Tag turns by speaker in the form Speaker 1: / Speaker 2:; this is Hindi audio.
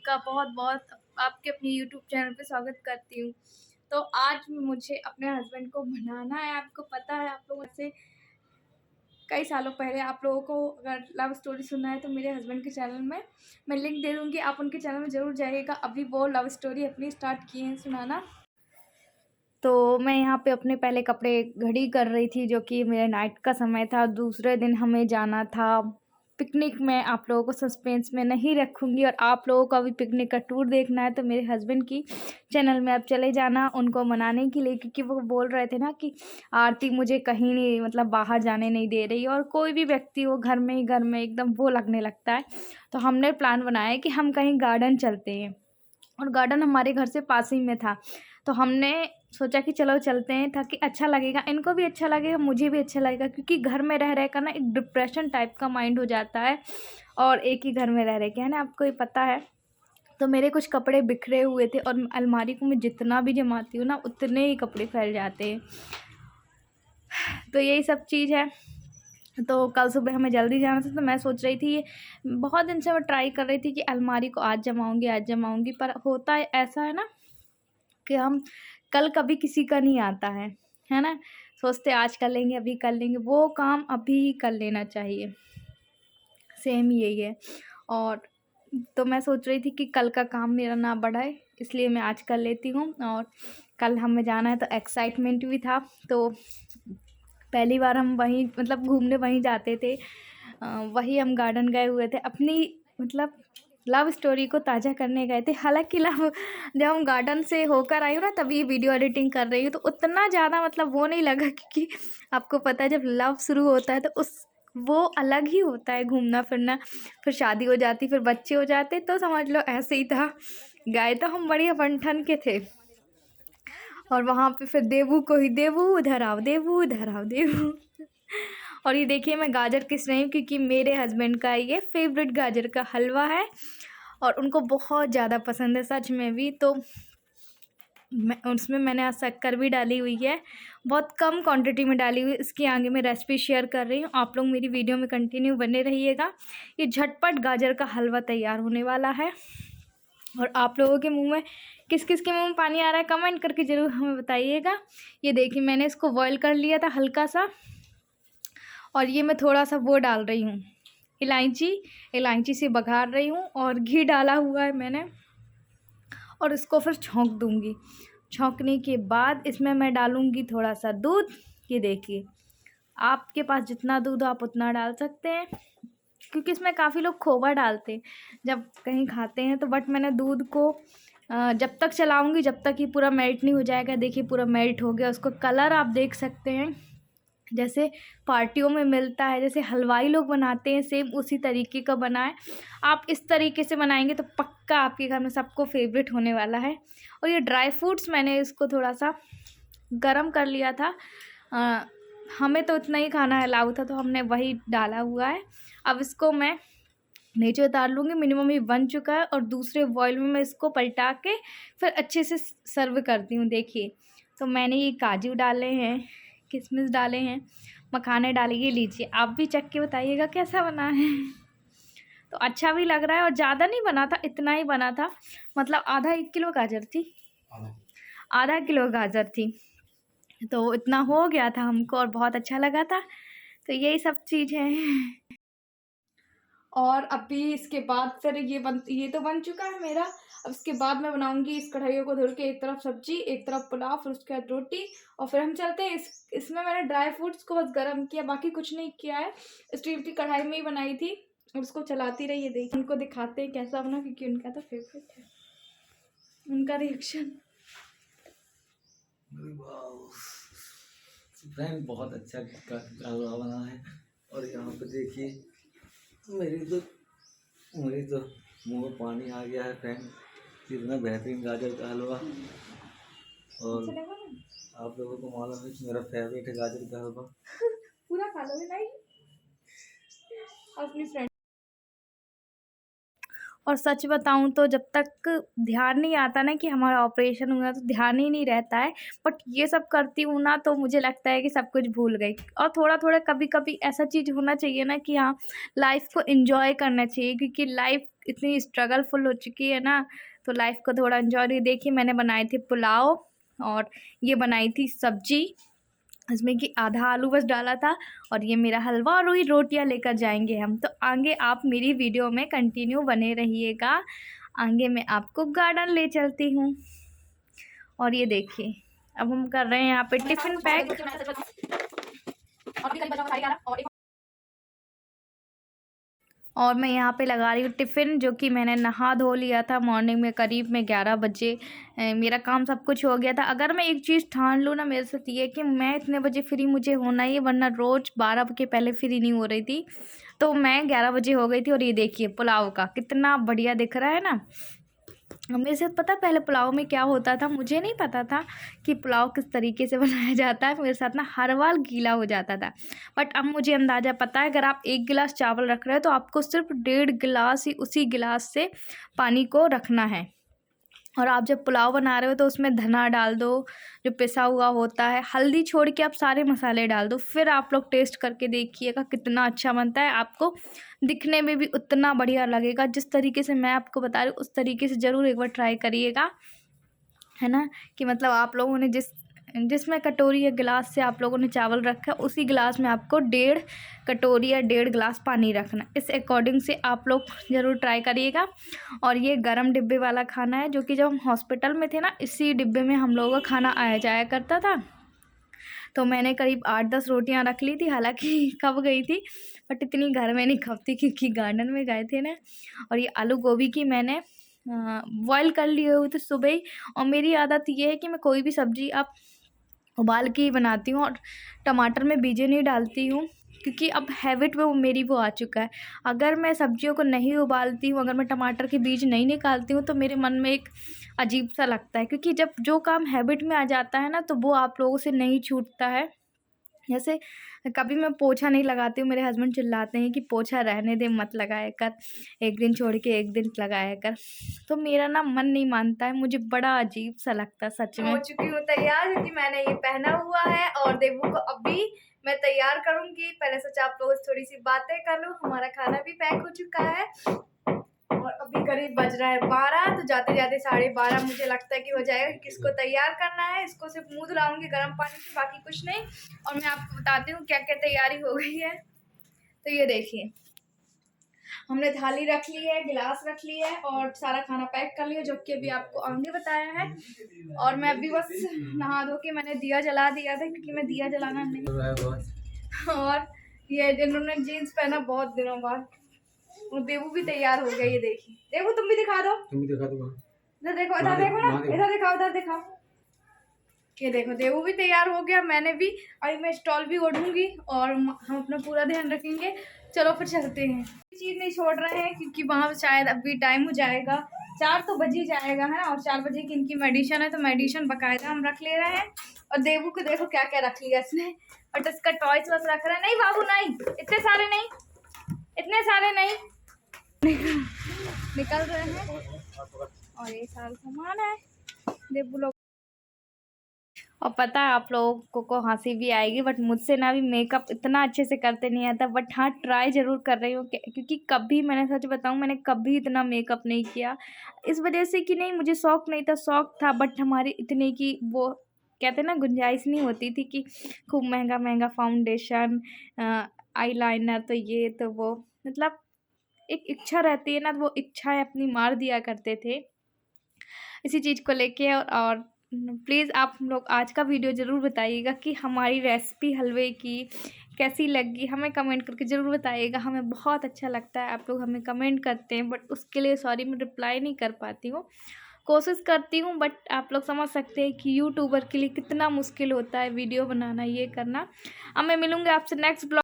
Speaker 1: का बहुत बहुत आपके अपने यूट्यूब चैनल पे स्वागत करती हूँ। तो आज मुझे अपने हस्बैंड को मनाना है। आपको पता है, आप लोगों से कई सालों पहले आप लोगों को अगर लव स्टोरी सुनना है तो मेरे हस्बैंड के चैनल में मैं लिंक दे दूँगी, आप उनके चैनल में ज़रूर जाइएगा। अभी वो लव स्टोरी अपनी स्टार्ट किए हैं सुनाना। तो मैं यहाँ पे अपने पहले कपड़े घड़ी कर रही थी, जो कि मेरे नाइट का समय था। दूसरे दिन हमें जाना था पिकनिक में। आप लोगों को सस्पेंस में नहीं रखूँगी, और आप लोगों को अभी पिकनिक का टूर देखना है तो मेरे हस्बैंड की चैनल में आप चले जाना उनको मनाने के लिए, क्योंकि वो बोल रहे थे ना कि आरती मुझे कहीं नहीं, मतलब बाहर जाने नहीं दे रही, और कोई भी व्यक्ति वो घर में एकदम वो लगने लगता है। तो हमने प्लान बनाया कि हम कहीं गार्डन चलते हैं, और गार्डन हमारे घर से पास ही में था। तो हमने सोचा कि चलो चलते हैं, ताकि अच्छा लगेगा, इनको भी अच्छा लगेगा, मुझे भी अच्छा लगेगा, क्योंकि घर में रह कर ना एक डिप्रेशन टाइप का माइंड हो जाता है, और एक ही घर में रह के, है ना, आपको ही पता है। तो मेरे कुछ कपड़े बिखरे हुए थे, और अलमारी को मैं जितना भी जमाती हूँ ना उतने ही कपड़े फैल जाते हैं। तो यही सब चीज़ है। तो कल सुबह हमें जल्दी जाना था, तो मैं सोच रही थी, बहुत दिन से मैं ट्राई कर रही थी कि अलमारी को आज जमाऊँगी, पर होता है ऐसा है ना कि हम कल कभी किसी का नहीं आता है ना? सोचते आज कर लेंगे, अभी कर लेंगे, वो काम अभी ही कर लेना चाहिए। सेम यही है। और तो मैं सोच रही थी कि कल का काम मेरा ना बढ़ाए, इसलिए मैं आज कर लेती हूँ। और कल हमें जाना है तो एक्साइटमेंट भी था। तो पहली बार हम वहीं, मतलब घूमने वहीं जाते थे। वही हम गार्डन गए हुए थे, अपनी मतलब लव स्टोरी को ताज़ा करने गए थे। हालाँकि लव जब हम गार्डन से होकर आई हूँ ना, तभी वीडियो एडिटिंग कर रही हूँ, तो उतना ज़्यादा मतलब वो नहीं लगा, क्योंकि आपको पता है जब लव शुरू होता है तो उस वो अलग ही होता है घूमना-फिरना। फिर शादी हो जाती, फिर बच्चे हो जाते, तो समझ लो ऐसे ही था। गए तो हम बढ़िया बन-ठन के थे। और वहाँ पे फिर देवू को ही, देवू उधर आओ, देवू उधर आओ, देवू। और ये देखिए मैं गाजर किस रही हूँ, क्योंकि मेरे हस्बैंड का ये फेवरेट गाजर का हलवा है, और उनको बहुत ज़्यादा पसंद है सच में भी। तो मैं उसमें मैंने आज शक्कर भी डाली हुई है, बहुत कम क्वांटिटी में डाली हुई है। इसकी आगे मैं रेसिपी शेयर कर रही हूँ, आप लोग मेरी वीडियो में कंटिन्यू बने रहिएगा। ये झटपट गाजर का हलवा तैयार होने वाला है। और आप लोगों के मुंह में, किस किस के मुंह में पानी आ रहा है कमेंट करके ज़रूर हमें बताइएगा। ये देखिए मैंने इसको बॉईल कर लिया था हल्का सा, और ये मैं थोड़ा सा वो डाल रही हूँ, इलायची से बघार रही हूँ, और घी डाला हुआ है मैंने, और इसको फिर छौंक दूँगी। छौंकने के बाद इसमें मैं डालूँगी थोड़ा सा दूध। ये देखिए, आपके पास जितना दूध हो आप उतना डाल सकते हैं, क्योंकि इसमें काफ़ी लोग खोवा डालते हैं जब कहीं खाते हैं। तो बट मैंने दूध को जब तक चलाऊँगी जब तक ये पूरा मेल्ट नहीं हो जाएगा। देखिए पूरा मेल्ट हो गया, उसका कलर आप देख सकते हैं, जैसे पार्टियों में मिलता है, जैसे हलवाई लोग बनाते हैं, सेम उसी तरीके का बना है। आप इस तरीके से बनाएंगे तो पक्का आपके घर में सबको फेवरेट होने वाला है। और ये ड्राई फ्रूट्स मैंने इसको थोड़ा सा गरम कर लिया था, अ, हमें तो इतना ही खाना अलाउ था, तो हमने वही डाला हुआ है। अब इसको मैं नीचे उतार लूँगी, मिनिमम ये बन चुका है, और दूसरे बॉयल में मैं इसको पलटा के फिर अच्छे से सर्व करती हूँ। देखिए, तो मैंने ये काजू डाले हैं, किशमिश डाले हैं, मखाने डाले। ये लीजिए, आप भी चख के बताइएगा कैसा बना है। तो अच्छा भी लग रहा है, और ज़्यादा नहीं बना था, इतना ही बना था, मतलब आधा 1 किलो गाजर थी, आधा किलो गाजर थी, तो इतना हो गया था हमको, और बहुत अच्छा लगा था। तो यही सब चीज़ है। और अभी इसके बाद फिर ये तो बन चुका है मेरा। अब इसके बाद मैं बनाऊंगी इस कढ़ाइयों को धुल के, एक तरफ सब्जी एक तरफ पुलाव, फिर उसके बाद रोटी, और फिर हम चलते हैं। इसमें मैंने ड्राई फ्रूट्स को बस गर्म किया, बाकी कुछ नहीं किया है। स्टील की कढ़ाई में ही बनाई थी, और उसको चलाती रही। है देखिए, उनको दिखाते हैं कैसा बना, क्योंकि उनका तो फेवरेट है। उनका रिएक्शन।
Speaker 2: फ्रेंड बहुत अच्छा हलवा बना है। और यहाँ पे देखिए मेरी तो मुंह में पानी आ गया है फ्रेंड, कितना बेहतरीन गाजर का हलवा। और आप लोगों को मालूम है कि मेरा फेवरेट है गाजर का हलवा।
Speaker 1: पूरा खा लोगे नहीं? अपनी फ्रेंड और सच बताऊँ तो जब तक ध्यान नहीं आता ना कि हमारा ऑपरेशन हुआ, तो ध्यान ही नहीं रहता है। बट ये सब करती हूँ ना, तो मुझे लगता है कि सब कुछ भूल गई। और थोड़ा-थोड़ा कभी-कभी ऐसा चीज़ होना चाहिए ना कि हाँ, लाइफ़ को एन्जॉय करना चाहिए, क्योंकि लाइफ़ इतनी स्ट्रगलफुल हो चुकी है ना, तो लाइफ़ को थोड़ा एन्जॉय। देखिए, मैंने बनाए थे पुलाव और ये बनाई थी सब्ज़ी, इसमें कि आधा आलू बस डाला था, और ये मेरा हलवा और वही रोटियां लेकर जाएंगे हम। तो आगे आप मेरी वीडियो में कंटिन्यू बने रहिएगा। आगे मैं आपको गार्डन ले चलती हूँ। और ये देखिए, अब हम कर रहे हैं यहाँ पे टिफिन पैक। और मैं यहाँ पे लगा रही हूँ टिफ़िन, जो कि मैंने नहा धो लिया था मॉर्निंग में, करीब में 11 बजे। मेरा काम सब कुछ हो गया था। अगर मैं एक चीज़ ठान लूँ ना मेरे साथ, ये कि मैं इतने बजे फ्री मुझे होना ही है, वरना रोज़ 12 के पहले फ्री नहीं हो रही थी। तो मैं 11 बजे हो गई थी। और ये देखिए पुलाव का कितना बढ़िया दिख रहा है ना। मेरे साथ पता है पहले पुलाव में क्या होता था, मुझे नहीं पता था कि पुलाव किस तरीके से बनाया जाता है। मेरे साथ ना हर बार गीला हो जाता था। बट अब मुझे अंदाज़ा पता है, अगर आप 1 गिलास चावल रख रहे हो तो आपको सिर्फ 1.5 गिलास ही उसी गिलास से पानी को रखना है। और आप जब पुलाव बना रहे हो तो उसमें धना डाल दो, जो पिसा हुआ होता है, हल्दी छोड़ के आप सारे मसाले डाल दो। फिर आप लोग टेस्ट करके देखिएगा कितना अच्छा बनता है। आपको दिखने में भी उतना बढ़िया लगेगा। जिस तरीके से मैं आपको बता रही हूँ उस तरीके से ज़रूर एक बार ट्राई करिएगा, है ना। कि मतलब आप लोगों ने जिसमें कटोरी या गिलास से आप लोगों ने चावल रखा है, उसी गिलास में आपको 1.5 कटोरी या 1.5 गिलास पानी रखना। इस अकॉर्डिंग से आप लोग ज़रूर ट्राई करिएगा। और ये गरम डिब्बे वाला खाना है, जो कि जब हम हॉस्पिटल में थे ना, इसी डिब्बे में हम लोगों का खाना आया जाया करता था। तो मैंने करीब 8-10 रोटियां रख ली थी, हालांकि खप गई थी, बट इतनी घर में नहीं खपती क्योंकि गार्डन में गए थे ना। और ये आलू गोभी की मैंने बॉयल कर लिए हुए थे सुबह ही। और मेरी आदत ये है कि मैं कोई भी सब्ज़ी आप उबाल के ही बनाती हूँ, और टमाटर में बीजे नहीं डालती हूँ, क्योंकि अब हैबिट में वो मेरी वो आ चुका है। अगर मैं सब्जियों को नहीं उबालती हूँ, अगर मैं टमाटर के बीज नहीं निकालती हूँ, तो मेरे मन में एक अजीब सा लगता है, क्योंकि जब जो काम हैबिट में आ जाता है ना, तो वो आप लोगों से नहीं छूटता है। जैसे कभी मैं पोछा नहीं लगाती हूँ, मेरे हस्बैंड चिल्लाते हैं कि पोछा रहने दे, मत लगाया कर, एक दिन छोड़ के एक दिन लगाया कर। तो मेरा ना मन नहीं मानता है, मुझे बड़ा अजीब सा लगता है सच में। हो चुकी हूँ तैयार, क्योंकि मैंने ये पहना हुआ है, और देवू को अभी मैं तैयार करूँगी। पहले सोचा आप लोगों से थोड़ी सी बातें कर लूँ। हमारा खाना भी पैक हो चुका है, और अभी करीब बज रहा है 12, तो जाते जाते 12:30 मुझे लगता है कि हो जाएगा, क्योंकि इसको तैयार करना है। इसको सिर्फ मुँह धुलाऊंगी गर्म पानी से, बाकी कुछ नहीं। और मैं आपको बताती हूँ क्या क्या तैयारी हो गई है। तो ये देखिए, हमने थाली रख ली है, गिलास रख ली है, और सारा खाना पैक कर लिया, जो कि अभी आपको आगे बताया है। और मैं अभी बस नहा धो के मैंने दिया जला दिया था, क्योंकि मैं दिया जलाना नहीं। और ये इन्होंने जीन्स पहना बहुत दिनों बाद, और देवू भी तैयार हो गया। ये देखिए, देवू तुम भी दिखा दो, इधर देखो, इधर देखो ना, इधर दिखाओ, इधर दिखाओ। ये देखो, देवू भी तैयार हो गया, मैंने भी। अभी मैं स्टॉल भी ओढ़ूंगी, और हम अपना पूरा ध्यान रखेंगे। चलो फिर चलते हैं। चीज़ नहीं छोड़ रहे हैं, क्योंकि वहाँ शायद अभी टाइम हो जाएगा, 4 तो बज ही जाएगा, है। और 4 बजे की इनकी मेडिसिन है, तो मेडिसिन बाकायदा हम रख ले रहे हैं। और देवू को देखो क्या क्या रख लिया इसने, और इसका टॉयस बस रख रहा है। नहीं बाबू नहीं, इतने सारे नहीं, इतने सारे नहीं। निकल रहे हैं, और ये सारा सामान है देवू लोग। और पता है आप लोगों को हंसी भी आएगी, बट मुझसे ना भी मेकअप इतना अच्छे से करते नहीं आता। बट हाँ, ट्राई ज़रूर कर रही हूँ, क्योंकि कभी, मैंने सच बताऊँ, मैंने कभी इतना मेकअप नहीं किया। इस वजह से कि नहीं, मुझे शौक नहीं था, शौक था, बट हमारी इतने की वो कहते हैं ना, गुंजाइश नहीं होती थी कि खूब महंगा महंगा फाउंडेशन, आईलाइनर, तो ये तो वो, मतलब एक इच्छा रहती है ना, तो वो इच्छाएं अपनी मार दिया करते थे इसी चीज़ को लेके। और प्लीज़ आप लोग आज का वीडियो ज़रूर बताइएगा कि हमारी रेसिपी हलवे की कैसी लगी, हमें कमेंट करके ज़रूर बताइएगा। हमें बहुत अच्छा लगता है, आप लोग हमें कमेंट करते हैं, बट उसके लिए सॉरी, मैं रिप्लाई नहीं कर पाती हूँ। कोशिश करती हूँ, बट आप लोग समझ सकते हैं कि यूट्यूबर के लिए कितना मुश्किल होता है वीडियो बनाना, ये करना। अब मैं मिलूँगी आपसे नेक्स्ट ब्लॉग।